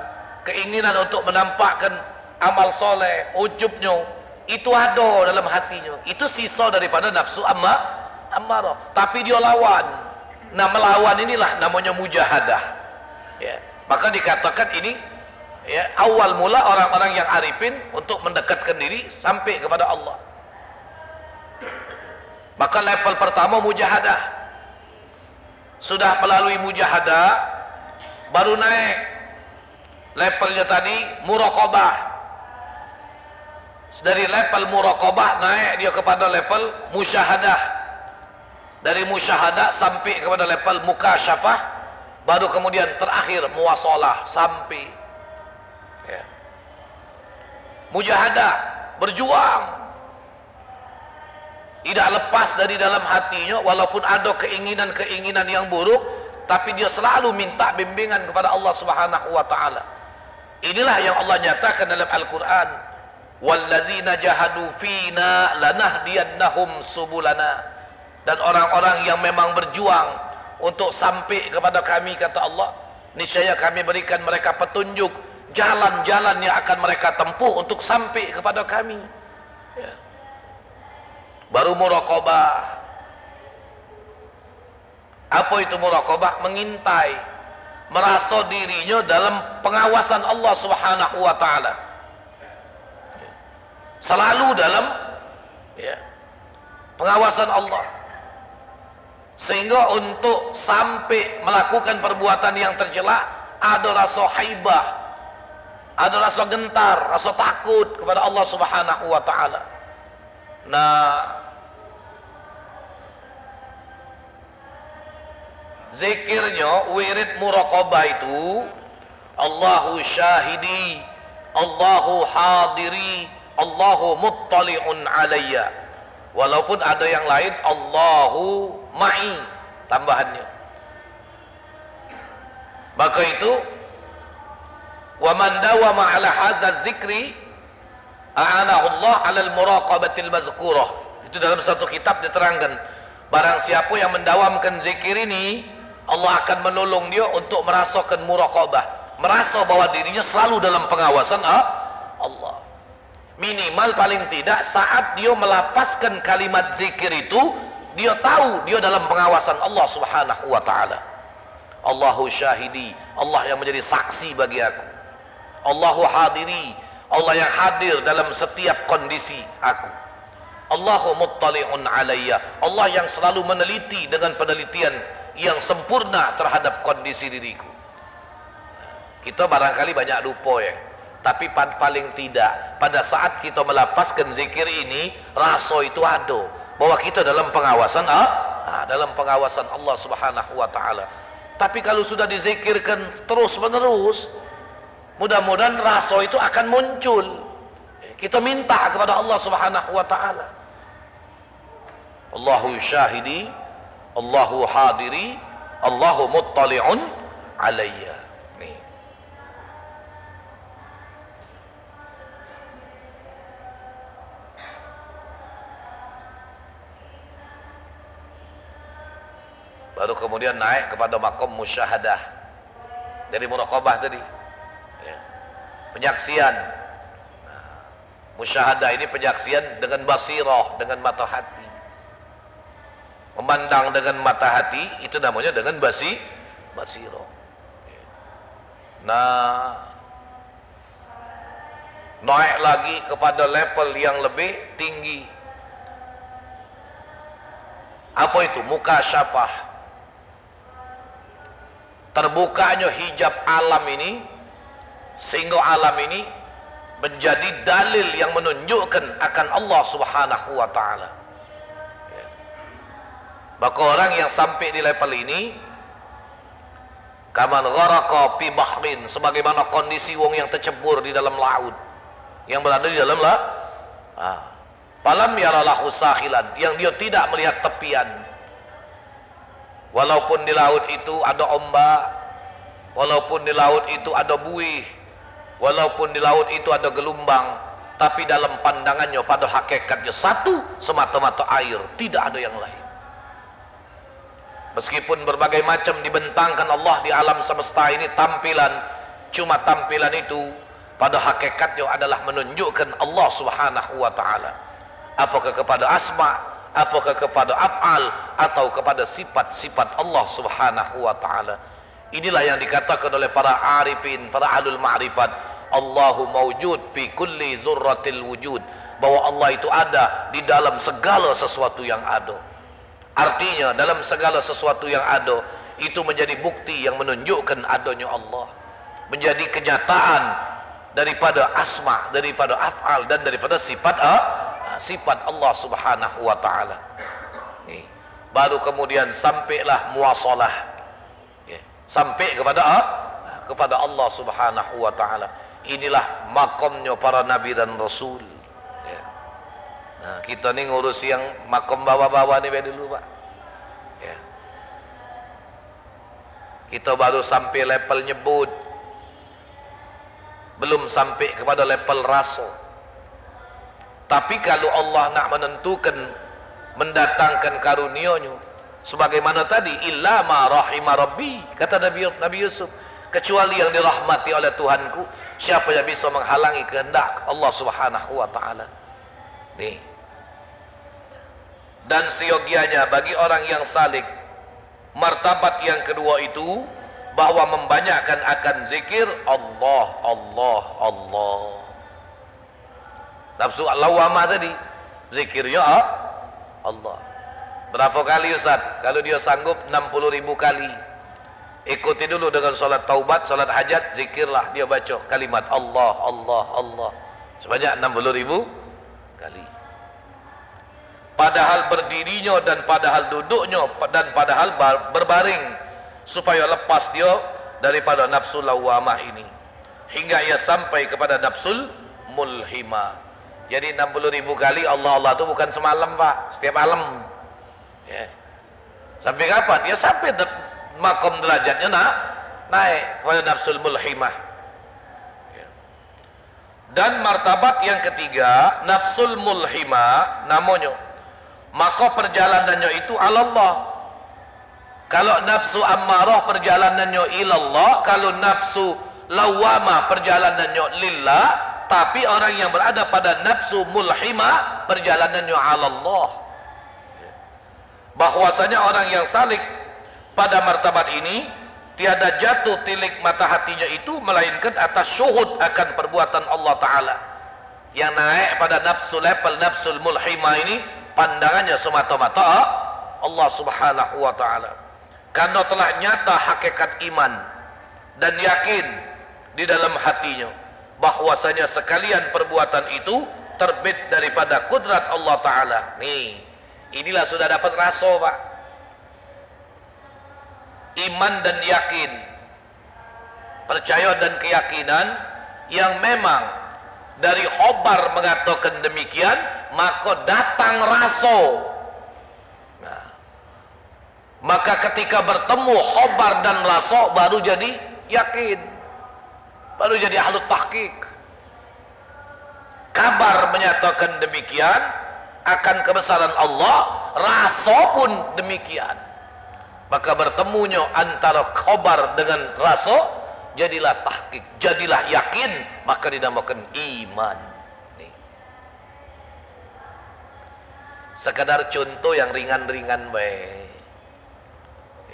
keinginan untuk menampakkan amal soleh, ujubnya itu ada dalam hatinya, itu sisa daripada nafsu ammarah, tapi dia lawan. Nah, melawan inilah namanya mujahadah ya. Maka dikatakan ini ya, awal mula orang-orang yang arifin untuk mendekatkan diri sampai kepada Allah. Maka level pertama mujahadah. Sudah melalui mujahadah, baru naik levelnya tadi muraqabah. Dari level muraqabah naik dia kepada level musyahadah. Dari musyahadah sampai kepada level mukasyafah, baru kemudian terakhir muwasalah sampai ya. Mujahadah, berjuang, tidak lepas dari dalam hatinya, walaupun ada keinginan-keinginan yang buruk, tapi dia selalu minta bimbingan kepada Allah Subhanahu wa Ta'ala. Inilah yang Allah nyatakan dalam Al-Quran, wallazina jahadu fina lanahdiyannahum subulana. Dan orang-orang yang memang berjuang untuk sampai kepada kami, kata Allah, niscaya kami berikan mereka petunjuk jalan-jalan yang akan mereka tempuh untuk sampai kepada kami ya. Baru muraqabah. Apa itu muraqabah? Mengintai, merasa dirinya dalam pengawasan Allah Subhanahu wa Ta'ala, selalu dalam ya, pengawasan Allah, sehingga untuk sampai melakukan perbuatan yang tercela ada rasa haibah, ada rasa gentar, rasa takut kepada Allah Subhanahu wa Ta'ala. Nah, zikirnya, wirid muraqabah itu Allahu syahidi, Allahu hadiri, Allahu muttali'un alayya. Walaupun ada yang lain Allahu ma'i tambahannya. Maka itu wa man dawama ala hadzal dzikri a'anahu Allah 'ala al-muraqabatil mazkurah. Itu dalam satu kitab diterangkan, barang siapa yang mendawamkan zikir ini, Allah akan menolong dia untuk merasakan muraqabah, merasa bahwa dirinya selalu dalam pengawasan Allah. Minimal paling tidak saat dia melafazkan kalimat zikir itu, dia tahu dia dalam pengawasan Allah Subhanahu wa Ta'ala. Allahu syahidi, Allah yang menjadi saksi bagi aku. Allahu hadiri, Allah yang hadir dalam setiap kondisi aku. Allahu muttali'un alayya, Allah yang selalu meneliti dengan penelitian yang sempurna terhadap kondisi diriku. Kita barangkali banyak lupa ya, tapi paling tidak pada saat kita melapaskan zikir ini, rasa itu ada bahwa kita dalam pengawasan Allah Subhanahu wa taala. Tapi kalau sudah dizikirkan terus menerus, mudah-mudahan rasa itu akan muncul. Kita minta kepada Allah Subhanahu wa taala. Allahu syahidi, Allahu hadiri, Allahu muttali'un alayya. Nih. Baru kemudian naik kepada maqam musyahadah. Dari muraqabah tadi. Ya. Penyaksian. Musyahadah ini penyaksian dengan basirah, dengan mata hati. Memandang dengan mata hati itu namanya dengan basirah. Nah, naik lagi kepada level yang lebih tinggi. Apa itu? Mukasyafah. Terbukanya hijab alam ini, sehingga alam ini menjadi dalil yang menunjukkan akan Allah Subhanahu wa taala. Maka orang yang sampai di level ini, kaman gharaqa fi bahrin, sebagaimana kondisi wong yang tercebur di dalam laut, yang berada di dalam falam yaralahu sakhilan, yang dia tidak melihat tepian. Walaupun di laut itu ada ombak, walaupun di laut itu ada buih, walaupun di laut itu ada gelombang, tapi dalam pandangannya pada hakikatnya satu semata-mata air, tidak ada yang lain. Meskipun berbagai macam dibentangkan Allah di alam semesta ini tampilan, cuma tampilan itu pada hakikatnya adalah menunjukkan Allah Subhanahu wa taala. Apakah kepada asma, apakah kepada af'al, atau kepada sifat-sifat Allah Subhanahu wa taala. Inilah yang dikatakan oleh para arifin, para ahlul ma'rifat, Allahu mawjud fi kulli dzurratil wujud, bahwa Allah itu ada di dalam segala sesuatu yang ada. Artinya dalam segala sesuatu yang ada itu menjadi bukti yang menunjukkan adanya Allah, menjadi kenyataan daripada asma, daripada af'al, dan daripada sifat Allah Subhanahu wa taala. Baru kemudian sampailah muwasalah, sampai kepada Allah Subhanahu wa taala. Inilah makamnya para nabi dan rasul. Nah, kita ni ngurus yang makam bawah-bawah ni dulu, Pak. Ya. Kita baru sampai level nyebut, belum sampai kepada level rasa. Tapi kalau Allah nak menentukan, mendatangkan karunia-Nya, sebagaimana tadi, illa ma rahima rabbi, kata Nabi Yusuf, kecuali yang dirahmati oleh Tuhanku, siapa yang bisa menghalangi kehendak Allah Subhanahu wa taala. Nih. Dan seyogianya bagi orang yang salik, martabat yang kedua itu bahwa membanyakkan akan zikir Allah, Allah, Allah. Nafsu lawamah tadi, zikirnya Allah. Berapa kali Ustaz? Kalau dia sanggup 60.000 kali. Ikuti dulu dengan salat taubat, salat hajat, zikirlah dia baca kalimat Allah, Allah, Allah sebanyak 60.000 kali. Padahal berdirinya dan padahal duduknya dan padahal berbaring, supaya lepas dia daripada nafsu lawamah ini hingga ia sampai kepada nafsul mulhimah. Jadi 60.000 kali Allah Allah itu bukan semalam, Pak, setiap malam. Ya. Sampai kapan? Ya sampai makom derajatnya naik kepada nafsul mulhimah. Ya. Dan martabat yang ketiga, nafsul mulhimah namanya, maka perjalanannya itu Allah. Kalau nafsu ammarah perjalanannya ilallah, kalau nafsu lawamah perjalanannya lillah, tapi orang yang berada pada nafsu mulhimah perjalanannya Allah. Bahwasanya orang yang salik pada martabat ini tiada jatuh tilik mata hatinya itu melainkan atas syuhud akan perbuatan Allah Ta'ala. Yang naik pada nafsu level nafsul mulhimah ini pandangannya semata-mata Allah Subhanahu wa Ta'ala, karena telah nyata hakikat iman dan yakin di dalam hatinya bahwasanya sekalian perbuatan itu terbit daripada kudrat Allah Ta'ala. Nih, inilah sudah dapat rasa, Pak. Iman dan yakin, percaya dan keyakinan yang memang dari khobar mengatakan demikian, maka datang rasa. Nah, maka ketika bertemu khobar dan rasa baru jadi yakin, baru jadi ahlu tahqiq. Kabar menyatakan demikian akan kebesaran Allah, rasa pun demikian. Maka bertemunya antara khobar dengan rasa, jadilah tahqiq, jadilah yakin, maka dinamakan iman. Nih. Sekadar contoh yang ringan-ringan baik.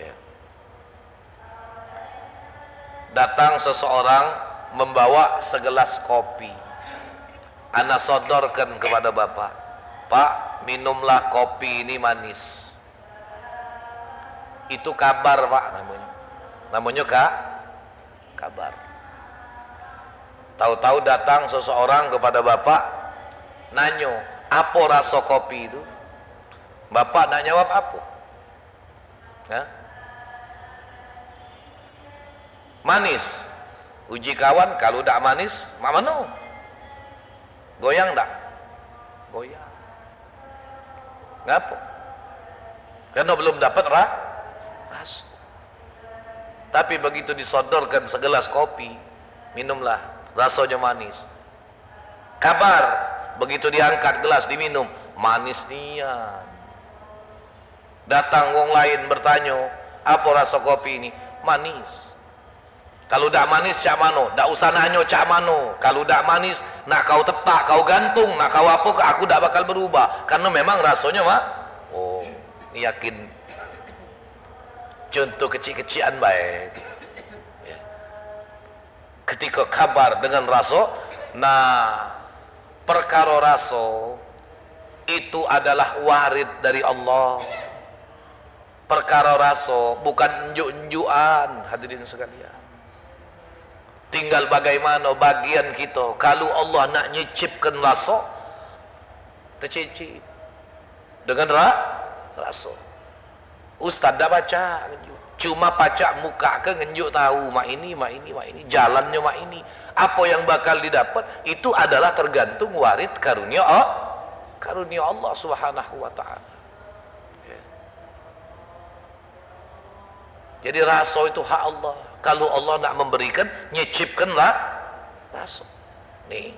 Ya. Datang seseorang membawa segelas kopi. Ana sodorkan kepada bapak, Pak, minumlah kopi ini manis. Itu kabar, Pak, namanya. Namanya kabar. Tahu-tahu datang seseorang kepada bapak, nanyo, apa rasa kopi itu? Bapak nak jawab apa? Ya? Manis. Uji kawan, kalau tak manis, mana? Goyang tak? Goyang. Ngapa? Karena belum dapat rasa. Tapi begitu disodorkan segelas kopi, minumlah, rasanya manis. Kabar, begitu diangkat gelas diminum, manis nian. Datang wong lain bertanya, apa rasa kopi ini? Manis. Kalau dak manis cak mano, dak usah nanyo cak mano. Kalau dak manis, nak kau tetak, kau gantung, nak kau apa, aku dak bakal berubah. Karena memang rasanya mah, oh, yakin. Contoh kecil-kecilan baik. Ya. Ketika kabar dengan rasa, nah perkara rasa itu adalah warid dari Allah. Perkara rasa bukan unjuk-unjukan, hadirin sekalian. Tinggal bagaimana bagian kita. Kalau Allah nak nyicipkan rasa, tercicip dengan rasa. Ustaz dah baca, cuma pacak muka ke ngenjuk tahu mak ini, jalannya mak ini. Apa yang bakal didapat itu adalah tergantung warid karunia Allah Subhanahu wa Ta'ala. Ya. Jadi rasa itu hak Allah. Kalau Allah nak memberikan, nyicipkanlah rasa. Nih.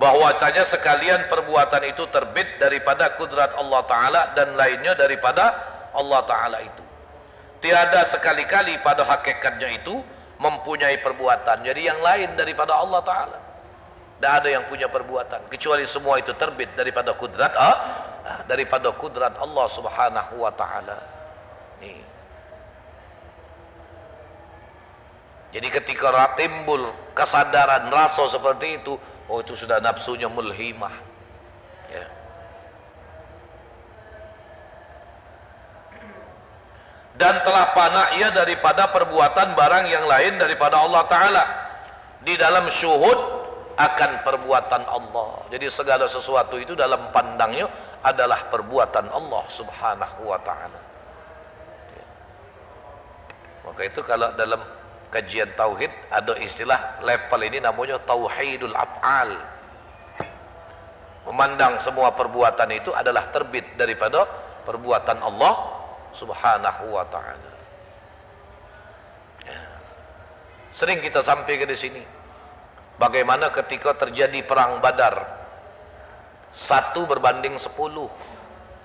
Bahwasanya sekalian perbuatan itu terbit daripada kudrat Allah Ta'ala dan lainnya daripada Allah Ta'ala itu. Tiada sekali-kali pada hakikatnya itu mempunyai perbuatan. Jadi yang lain daripada Allah Ta'ala. Tidak ada yang punya perbuatan. Kecuali semua itu terbit daripada kudrat Allah Subhanahu wa Ta'ala. Nih. Jadi ketika timbul kesadaran rasa seperti itu, oh itu sudah nafsunya mulhimah. Ya. Dan telah panak ia daripada perbuatan barang yang lain daripada Allah Ta'ala. Di dalam syuhud akan perbuatan Allah. Jadi segala sesuatu itu dalam pandangnya adalah perbuatan Allah Subhanahu wa Ta'ala. Ya. Maka itu kalau dalam kajian tauhid ada istilah level ini namanya tauhidul af'al. Memandang semua perbuatan itu adalah terbit daripada perbuatan Allah Subhanahu wa Ta'ala. Ya. Sering kita sampaikan di sini bagaimana ketika terjadi perang Badar 1 berbanding 10.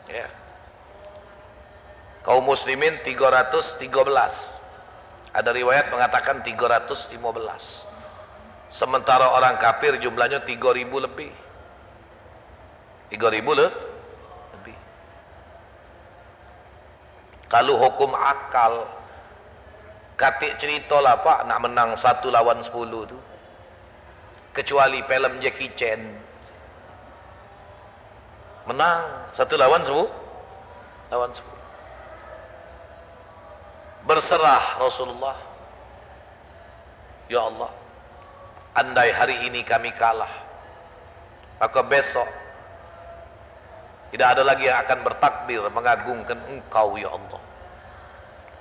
Ya. Kaum muslimin 313. Ada riwayat mengatakan 315. Sementara orang kafir jumlahnya 3.000 lebih. 3.000 lebih. Kalau hukum akal, katik cerita lah Pak, nak menang 1 lawan 10 tu. Kecuali film Jackie Chan. Menang 1 lawan 10. Berserah Rasulullah. Ya Allah, andai hari ini kami kalah, maka besok tidak ada lagi yang akan bertakbir mengagungkan Engkau ya Allah.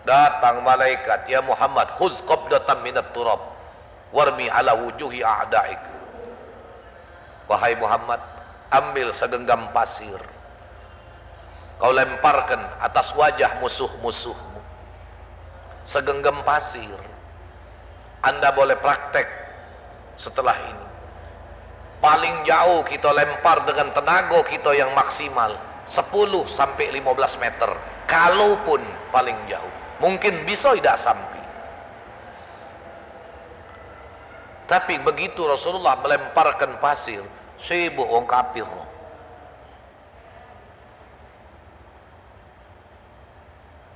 Datang malaikat, ya Muhammad, khuz qabdatan minat turab warmi ala wujuhi a'daik. Wahai Muhammad, ambil segenggam pasir, kau lemparkan atas wajah musuh-musuhmu. Segenggam pasir. Anda boleh praktek setelah ini. Paling jauh kita lempar dengan tenaga kita yang maksimal 10 sampai 15 meter. Kalaupun paling jauh, mungkin bisa tidak sampai. Tapi begitu Rasulullah melemparkan pasir, sibuk orang kafir.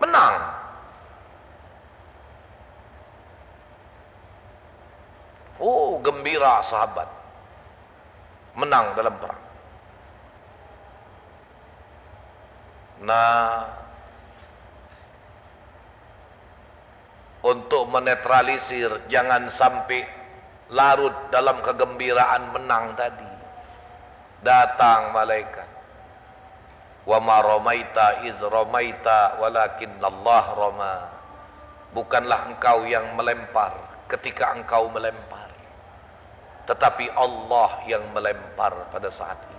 Menang. Oh, gembira sahabat. Menang dalam perang. Nah, untuk menetralisir jangan sampai larut dalam kegembiraan menang tadi, datang malaikat. Wa ma ramaita iz ramaita walakinallah rama. Bukanlah engkau yang melempar ketika engkau melempar, tetapi Allah yang melempar pada saat itu.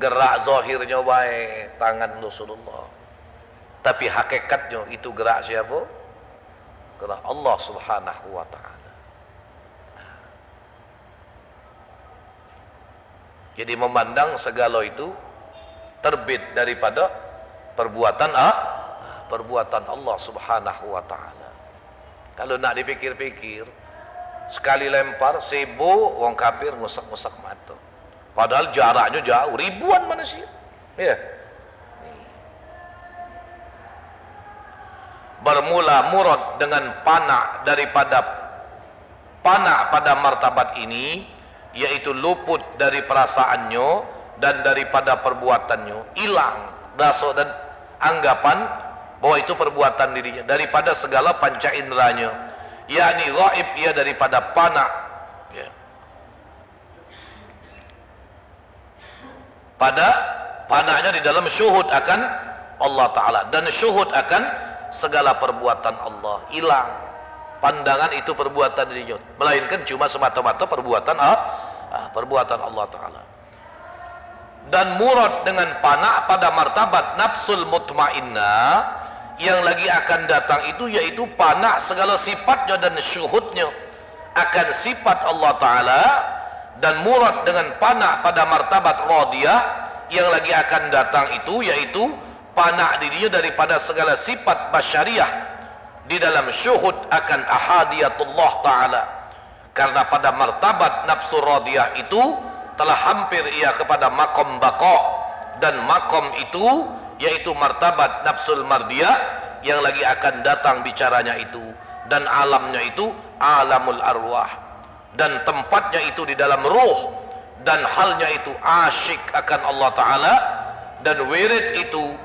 Gerak zahirnya baik tangan Rasulullah, tapi hakikatnya itu gerak siapa? Gerak Allah Subhanahu wa ta'ala. Jadi memandang segala itu terbit daripada perbuatan Allah Subhanahu wa ta'ala. Kalau nak dipikir-pikir, sekali lempar sibuk wong kafir ngusak-ngusak mata. Padahal jaraknya jauh, ribuan manusia. Ya. Bermula murad dengan panah daripada panah pada martabat ini, yaitu luput dari perasaannya dan daripada perbuatannya, hilang rasa dan anggapan bahwa itu perbuatan dirinya daripada segala panca inderanya, yakni ghaib ia daripada panah, ya. Pada panahnya di dalam syuhud akan Allah Ta'ala dan syuhud akan segala perbuatan Allah, hilang pandangan itu perbuatan dirinya, melainkan cuma semata-mata perbuatan Allah Ta'ala. Dan murad dengan panah pada martabat nafsul mutmainnah yang lagi akan datang itu, yaitu panah segala sifatnya dan syuhudnya akan sifat Allah Ta'ala, dan murad dengan panah pada martabat radiyah yang lagi akan datang itu, yaitu panah dirinya daripada segala sifat basyariah di dalam syuhud akan ahadiyatullah Ta'ala. Karena pada martabat nafsu radiyah itu telah hampir ia kepada makom baqa, dan makom itu yaitu martabat nafsul mardiyah yang lagi akan datang bicaranya itu, dan alamnya itu alamul arwah, dan tempatnya itu di dalam ruh, dan halnya itu asyik akan Allah Ta'ala, dan wirid itu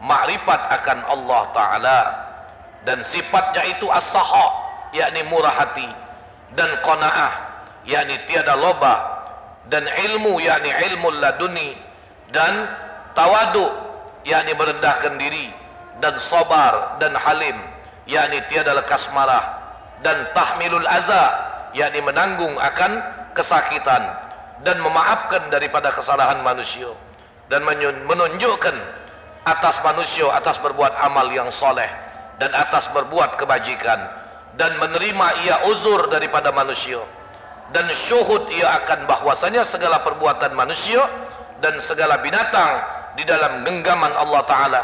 makrifat akan Allah Ta'ala, dan sifatnya itu as-saha, yakni murah hati, dan qanaah, yakni tiada loba, dan ilmu, yakni ilmu laduni, dan tawadu, yakni merendahkan diri, dan sabar dan halim, yakni tiada lekas marah, dan tahmilul aza, yakni menanggung akan kesakitan, dan memaafkan daripada kesalahan manusia, dan menunjukkan atas manusia atas berbuat amal yang soleh dan atas berbuat kebajikan, dan menerima ia uzur daripada manusia, dan syuhud ia akan bahwasanya segala perbuatan manusia dan segala binatang di dalam genggaman Allah Ta'ala,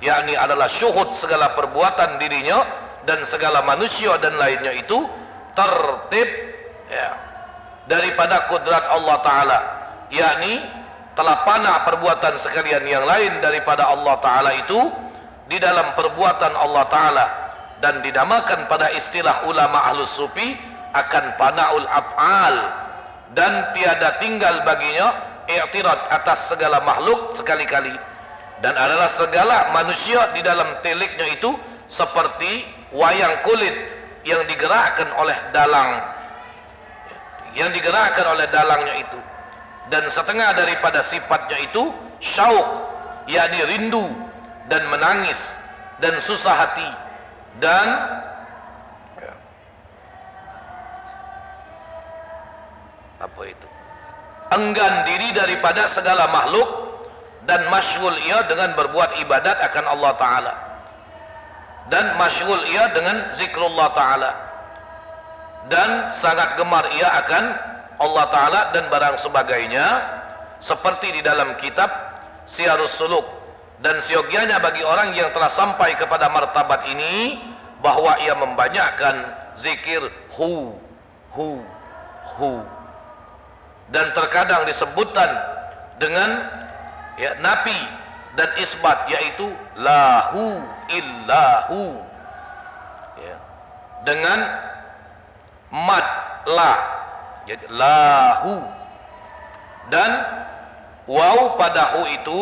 yakni adalah syuhud segala perbuatan dirinya dan segala manusia dan lainnya itu tertib, ya, daripada kudrat Allah Ta'ala, yakni telah panah perbuatan sekalian yang lain daripada Allah Ta'ala itu di dalam perbuatan Allah Ta'ala, dan dinamakan pada istilah ulama ahlus sufi akan pana'ul af'al, dan tiada tinggal baginya i'tirad atas segala makhluk sekali-kali, dan adalah segala manusia di dalam tiliknya itu seperti wayang kulit yang digerakkan oleh dalangnya itu, dan setengah daripada sifatnya itu syauq, yakni rindu dan menangis dan susah hati dan apa itu, enggan diri daripada segala makhluk, dan masyghul ia dengan berbuat ibadat akan Allah Ta'ala, dan masyghul ia dengan zikrullah Ta'ala, dan sangat gemar ia akan Allah Ta'ala dan barang sebagainya, seperti di dalam kitab Siyarus Suluk. Dan siogianya bagi orang yang telah sampai kepada martabat ini, bahwa ia membanyakkan zikir hu, dan terkadang disebutkan dengan nafi dan isbat, yaitu lahu illahu, dengan mad la, jadi lahu, dan waw pada hu itu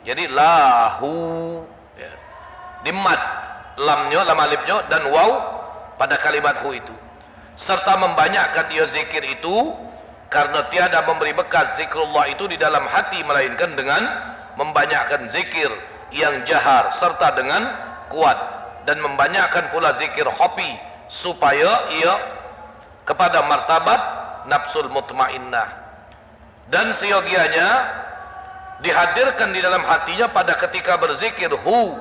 jadi lahu, di mad lamnya, lam alifnya, dan waw pada kalimat hu itu, serta membanyakkan ia zikir itu, karena tiada memberi bekas zikrullah itu di dalam hati melainkan dengan membanyakkan zikir yang jahar serta dengan kuat, dan membanyakkan pula zikir khafi, supaya ia kepada martabat nafsul mutmainnah, dan seyogianya dihadirkan di dalam hatinya pada ketika berzikir hu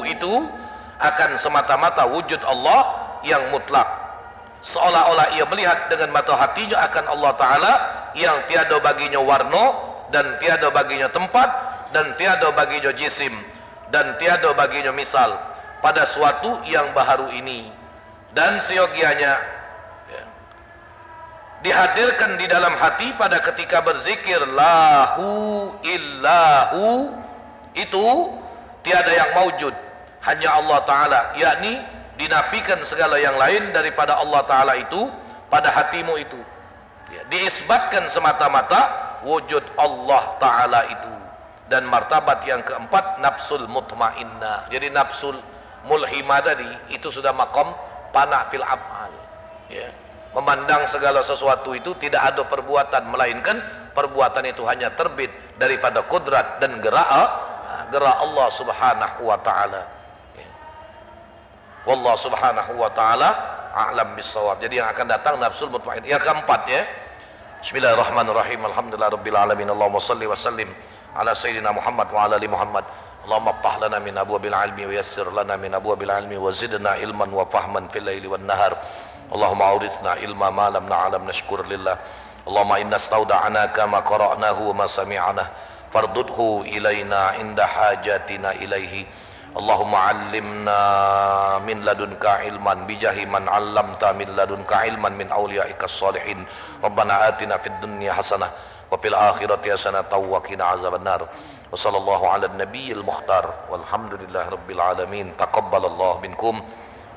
itu akan semata-mata wujud Allah yang mutlak, seolah-olah ia melihat dengan mata hatinya akan Allah Ta'ala yang tiada baginya warna, dan tiada baginya tempat, dan tiada baginya jisim, dan tiada baginya misal pada suatu yang baharu ini. Dan seyogianya dihadirkan di dalam hati pada ketika berzikir lahu illahu, itu tiada yang maujud, hanya Allah Ta'ala, yakni dinafikan segala yang lain daripada Allah Ta'ala itu pada hatimu itu, diisbatkan semata-mata wujud Allah Ta'ala itu. Dan martabat yang keempat nafsul mutmainnah. Jadi nafsul mulhimah tadi itu sudah maqam pana fil af'al, memandang segala sesuatu itu tidak ada perbuatan, melainkan perbuatan itu hanya terbit daripada kudrat dan gerak Allah Subhanahu wa Ta'ala. Wallahu Subhanahu wa Ta'ala a'lam bissawab. Jadi yang akan datang nafsul mutmainnah. Yang keempat, Bismillahirrahmanirrahim. Alhamdulillahirabbil alamin. Allahumma shalli wa sallim ala sayyidina Muhammad wa ala ali Muhammad. Allahumma iftah lana min abwabil ilmi wa yassir lana min abwabil ilmi wa zidna ilman wa fahman fil laili wan nahar. Allahumma awrithna ilma ma lam na'lam nashkur lillah. Allahumma inna stauda'naka ma qara'nahu wa ma sami'na fardudhu ilaina inda hajatina ilaihi. Allahumma 'allimna min ladunka ilman bijahi man 'allamta min ladunka ilman min awliyaika shalihin. Rabbana atina fid dunya hasanah wa fil akhirati hasanah wa qina azabannar. Wa sallallahu 'ala nabiyil mukhtar walhamdulillahi rabbil alamin. Taqabbalallahu minkum.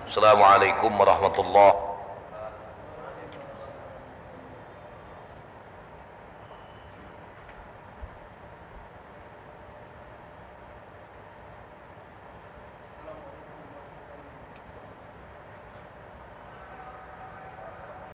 Assalamualaikum warahmatullahi